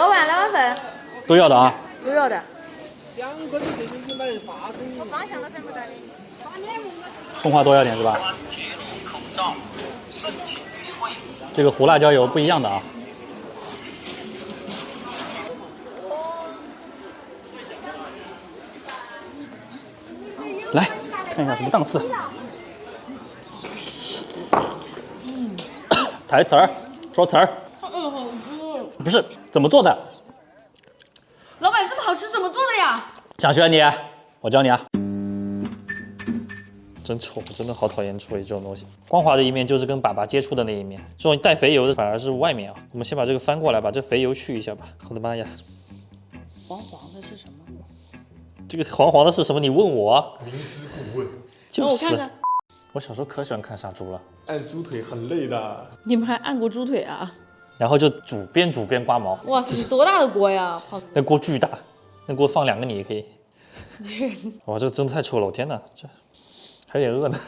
老板2碗粉，都要的啊。都要的。2个的这就是买发根。我方向都分不到的。葱花多要点是吧？这个胡辣椒油不一样的啊。来看一下什么档次。台词儿，说词儿。不是怎么做的？老板这么好吃，怎么做的呀？想学你，我教你啊。真丑，真的好讨厌处理这种东西。光滑的一面就是跟粑粑接触的那一面，这种带肥油的反而是外面啊。我们先把这个翻过来，把这肥油去一下吧。我的妈呀！黄黄的是什么？这个黄黄的是什么？你问我？明知故问。就是。我看看。我小时候可喜欢看杀猪了。按猪腿很累的。你们还按过猪腿啊？然后就边煮边刮毛。哇塞，多大的锅呀！那锅巨大，那锅放2个你也可以。哇，这个真的太臭了！我天哪，这还有点饿呢。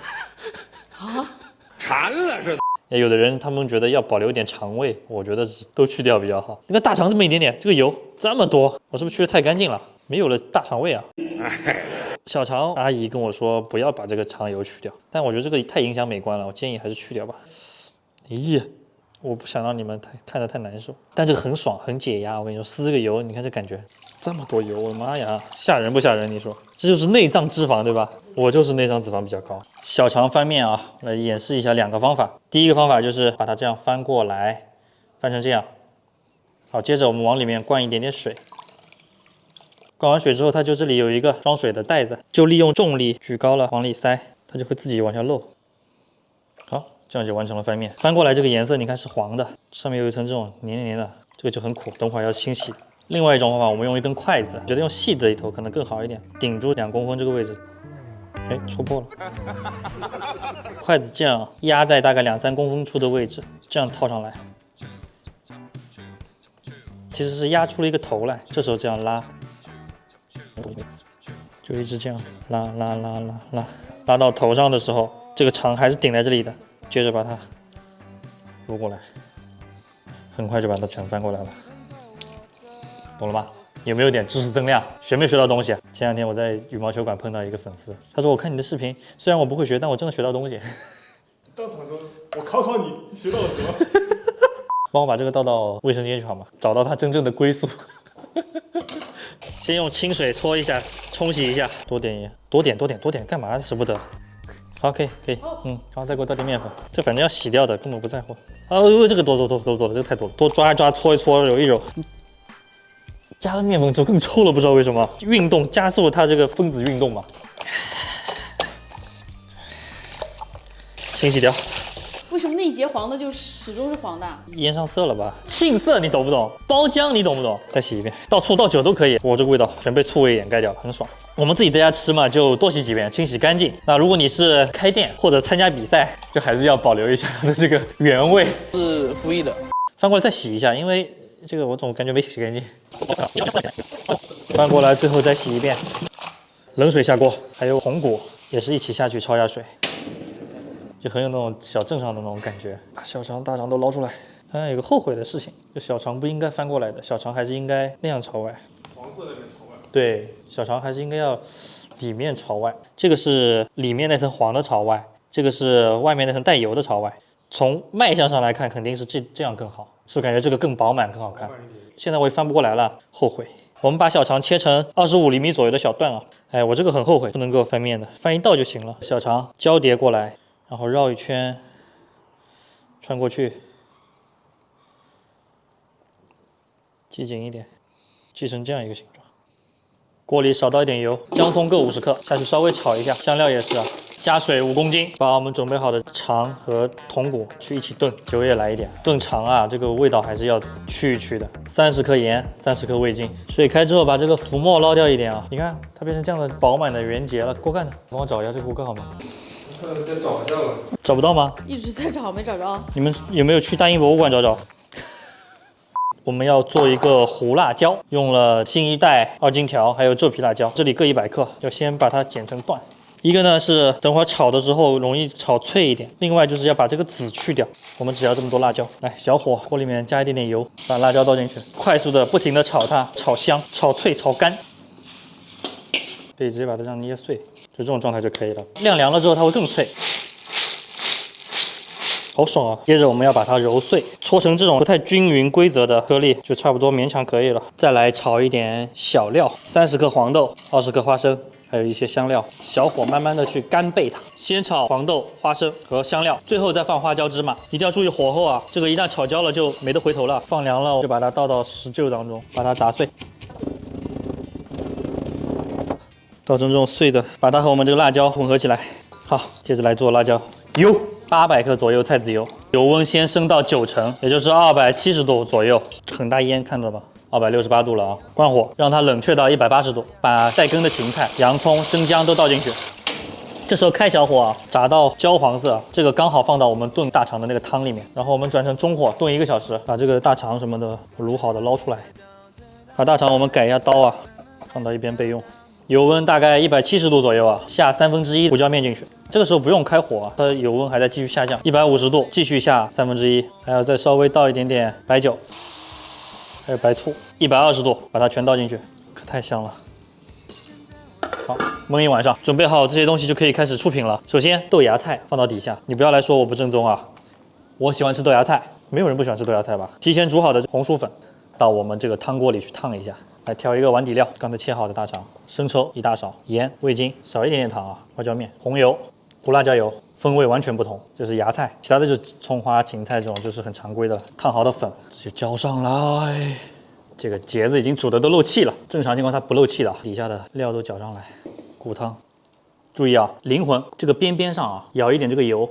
啊？馋了似的。有的人他们觉得要保留一点肠胃，我觉得都去掉比较好。那个大肠这么一点点，这个油这么多，我是不是去的太干净了？没有了大肠胃啊。小肠阿姨跟我说不要把这个肠油去掉，但我觉得这个太影响美观了，我建议还是去掉吧。咦，我不想让你们看得太难受，但这个很爽，很解压。我跟你说，撕个油，你看这感觉，这么多油，我的妈呀，吓人不吓人？你说，这就是内脏脂肪对吧？我就是内脏脂肪比较高。小肠翻面啊，来演示一下2个方法。第一个方法就是把它这样翻过来，翻成这样。好，接着我们往里面灌一点点水。灌完水之后，它就这里有一个装水的袋子，就利用重力举高了往里塞，它就会自己往下漏。好，这样就完成了翻面。翻过来这个颜色你看是黄的，上面有一层这种黏黏的，这个就很苦，等会儿要清洗。另外一种方法，我们用一根筷子，觉得用细的一头可能更好一点，顶住2公分这个位置，哎，戳破了。筷子这样压在大概2、3公分处的位置，这样套上来，其实是压出了一个头来，这时候这样拉。就一直这样拉到头上的时候，这个肠还是顶在这里的，接着把它撸过来，很快就把它全翻过来了，懂了吗？有没有点知识增量？学没学到东西？前2天我在羽毛球馆碰到一个粉丝，他说我看你的视频，虽然我不会学，但我真的学到东西。当场说，我考考你，你学到了什么？帮我把这个倒到卫生间去好吗？找到它真正的归宿。先用清水搓一下，冲洗一下，多点盐，多点，干嘛舍不得？好，可以，好，再给我倒点面粉，这反正要洗掉的，根本不在乎。这个多了，这个太多了，多抓一抓，搓一搓，揉一揉。加了面粉之后更臭了，不知道为什么。运动加速它这个分子运动嘛。清洗掉。为什么那一节黄的就始终是黄的？腌上色了吧？沁色你懂不懂？包浆你懂不懂？再洗一遍，倒醋倒酒都可以。我这个味道全被醋味掩盖掉了，很爽。我们自己在家吃嘛，就多洗几遍，清洗干净。那如果你是开店或者参加比赛，就还是要保留一下它的这个原味。是故意的。翻过来再洗一下，因为这个我总感觉没洗干净。翻过来最后再洗一遍。冷水下锅，还有红果也是一起下去焯下水。就很有那种小镇上的那种感觉，把小肠、大肠都捞出来。有个后悔的事情，就小肠不应该翻过来的，小肠还是应该那样朝外。黄色那边朝外。对，小肠还是应该要里面朝外。这个是里面那层黄的朝外，这个是外面那层带油的朝外。从卖相上来看，肯定是这样更好，是不是感觉这个更饱满、更好看？现在我也翻不过来了，后悔。我们把小肠切成25厘米左右的小段啊。我这个很后悔，不能够翻面的，翻一道就行了。小肠交叠过来。然后绕一圈，穿过去，系紧一点，系成这样一个形状。锅里少倒一点油，姜葱各50克，下去稍微炒一下。香料也是啊，加水5公斤，把我们准备好的肠和筒骨去一起炖，酒也来一点。炖肠啊，这个味道还是要去一去的。30克盐，30克味精。水开之后，把这个浮沫捞掉一点啊。你看它变成这样的饱满的圆结了。锅盖呢？帮我找一下这个锅盖好吗？再找一下吧。找不到吗？一直在找，没找着。你们有没有去大英博物馆找找？我们要做一个胡辣椒，用了新一代2荆条，还有皱皮辣椒，这里各100克，要先把它剪成段，一个呢是等会儿炒的时候容易炒脆一点，另外就是要把这个籽去掉。我们只要这么多辣椒，来小火，锅里面加一点点油，把辣椒倒进去，快速的不停的炒它，炒香、炒脆、炒干。可以直接把它这样捏碎，就这种状态就可以了。晾凉了之后它会更脆。好爽啊！接着我们要把它揉碎，搓成这种不太均匀规则的颗粒，就差不多勉强可以了。再来炒一点小料，30克黄豆，20克花生，还有一些香料，小火慢慢的去干焙它。先炒黄豆、花生和香料，最后再放花椒芝麻。一定要注意火候啊，这个一旦炒焦了就没得回头了。放凉了就把它倒到石臼当中，把它砸碎。倒成这种碎的，把它和我们这个辣椒混合起来。好，接着来做辣椒。油800克左右菜籽油，油温先升到90%，也就是270度左右，很大烟，看到吧？268度了啊！关火，让它冷却到180度，把带根的芹菜、洋葱、生姜都倒进去。这时候开小火啊，炸到焦黄色，这个刚好放到我们炖大肠的那个汤里面。然后我们转成中火炖1个小时，把这个大肠什么的卤好的捞出来。把大肠我们改一下刀啊，放到一边备用。油温大概170度左右啊，下1/3胡椒面进去。这个时候不用开火啊，它的油温还在继续下降。150度继续下1/3，还要再稍微倒一点点白酒，还有白醋。120度把它全倒进去，可太香了。好，焖一晚上，准备好这些东西就可以开始出品了。首先豆芽菜放到底下，你不要来说我不正宗啊，我喜欢吃豆芽菜，没有人不喜欢吃豆芽菜吧？提前煮好的红薯粉到我们这个汤锅里去烫一下。来调一个碗底料，刚才切好的大肠，生抽1大勺，盐、味精少一点点糖啊，花椒面、红油、胡辣椒油，风味完全不同。这是芽菜，其他的就是葱花、芹菜这种，就是很常规的。烫好的粉直接浇上来，这个茄子已经煮的都漏气了，正常情况它不漏气的，底下的料都搅上来。骨汤，注意啊，灵魂这个边边上啊，舀一点这个油，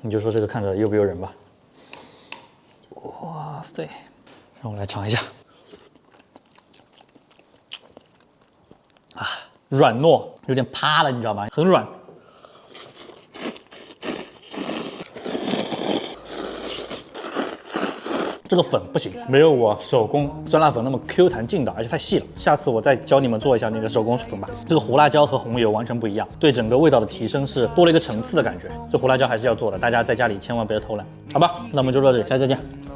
你就说这个看着诱不诱人吧？哇塞！让我来尝一下，软糯，有点趴了，你知道吗？很软。这个粉不行，没有我手工酸辣粉那么 Q 弹劲道，而且太细了。下次我再教你们做一下那个手工粉吧。这个胡辣椒和红油完全不一样，对整个味道的提升是多了一个层次的感觉。这胡辣椒还是要做的，大家在家里千万不要偷懒，好吧？那我们就到这里，下期再见。